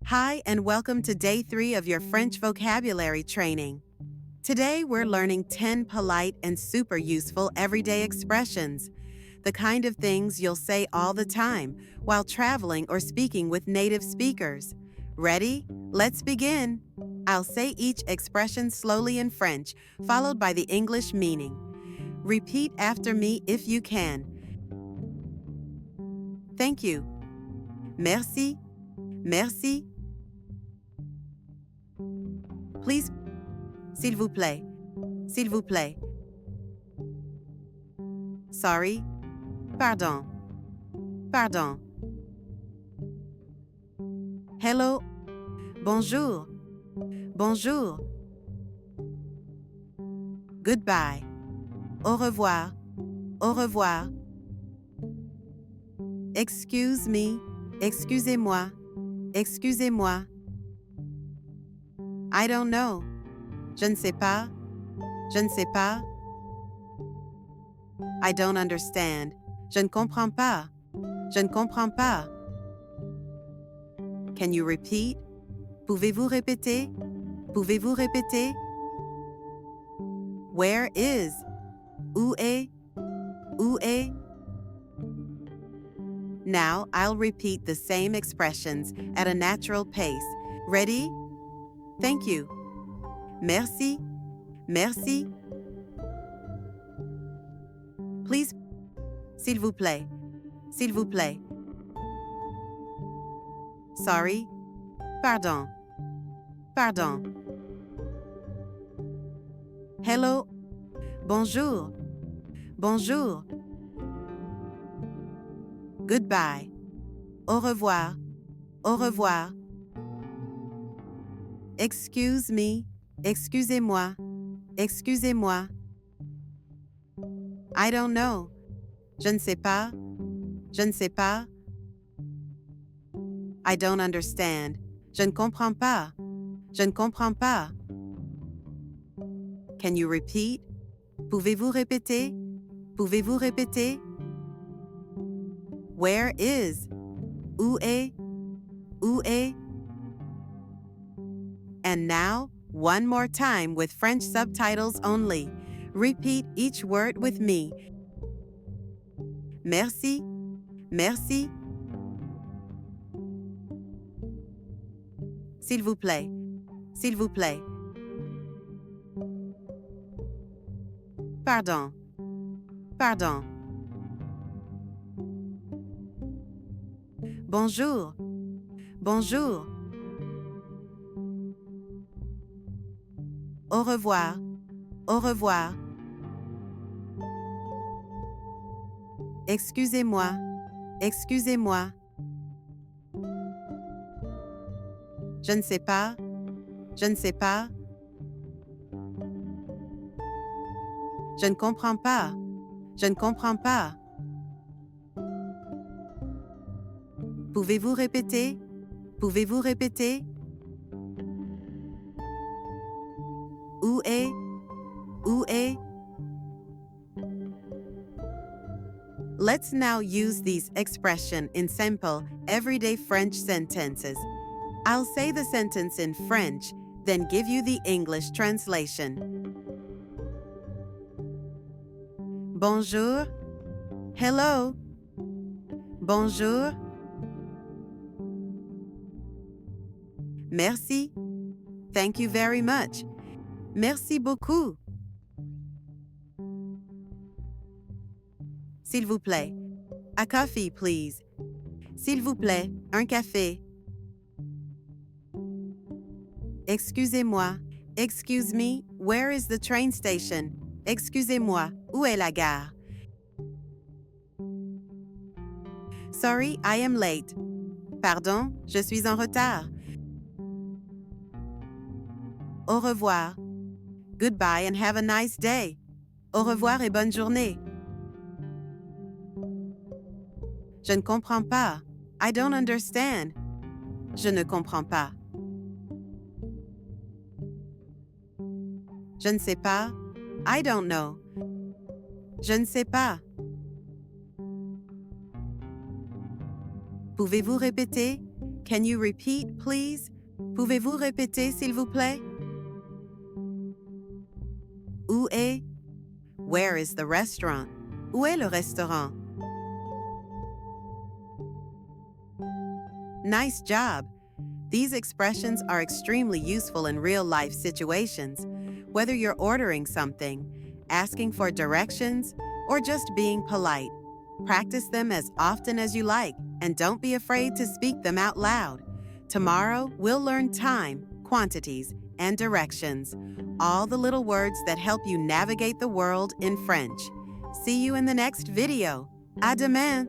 Hi, and welcome to day 3 of your French vocabulary training. Today, we're learning 10 polite and super useful everyday expressions, the kind of things you'll say all the time while traveling or speaking with native speakers. Ready? Let's begin. I'll say each expression slowly in French, followed by the English meaning. Repeat after me if you can. Thank you. Merci. Merci. Please. S'il vous plaît. S'il vous plaît. Sorry. Pardon. Pardon. Hello. Bonjour. Bonjour. Goodbye. Au revoir. Au revoir. Excuse me. Excusez-moi. Excusez-moi. I don't know. Je ne sais pas. Je ne sais pas. I don't understand. Je ne comprends pas. Je ne comprends pas. Can you repeat? Pouvez-vous répéter? Pouvez-vous répéter? Where is? Où est? Où est? Now I'll repeat the same expressions at a natural pace. Ready? Thank you. Merci. Merci. Please. S'il vous plaît. S'il vous plaît. Sorry. Pardon. Pardon. Hello. Bonjour. Bonjour. Goodbye. Au revoir. Au revoir. Excuse me. Excusez-moi. Excusez-moi. I don't know. Je ne sais pas. Je ne sais pas. I don't understand. Je ne comprends pas. Je ne comprends pas. Can you repeat? Pouvez-vous répéter? Pouvez-vous répéter? Where is? Où est? Où est? And now, one more time with French subtitles only. Repeat each word with me. Merci. Merci. S'il vous plaît. S'il vous plaît. Pardon. Pardon. Bonjour. Bonjour. Au revoir. Au revoir. Excusez-moi. Excusez-moi. Je ne sais pas. Je ne sais pas. Je ne comprends pas. Je ne comprends pas. Pouvez-vous répéter? Pouvez-vous répéter? Où est? Où est? Let's now use these expressions in simple, everyday French sentences. I'll say the sentence in French, then give you the English translation. Bonjour. Hello. Bonjour. Merci. Thank you very much. Merci beaucoup. S'il vous plaît. A coffee, please. S'il vous plaît, un café. Excusez-moi. Excuse me, where is the train station? Excusez-moi, où est la gare? Sorry, I am late. Pardon, je suis en retard. Au revoir. Goodbye and have a nice day. Au revoir et bonne journée. Je ne comprends pas. I don't understand. Je ne comprends pas. Je ne sais pas. I don't know. Je ne sais pas. Pouvez-vous répéter? Can you repeat, please? Pouvez-vous répéter, s'il vous plaît? Où est? Where is the restaurant? Où est le restaurant? Nice job! These expressions are extremely useful in real-life situations, whether you're ordering something, asking for directions, or just being polite. Practice them as often as you like, and don't be afraid to speak them out loud. Tomorrow, we'll learn time, quantities, and directions, all the little words that help you navigate the world in French. See you in the next video. À demain!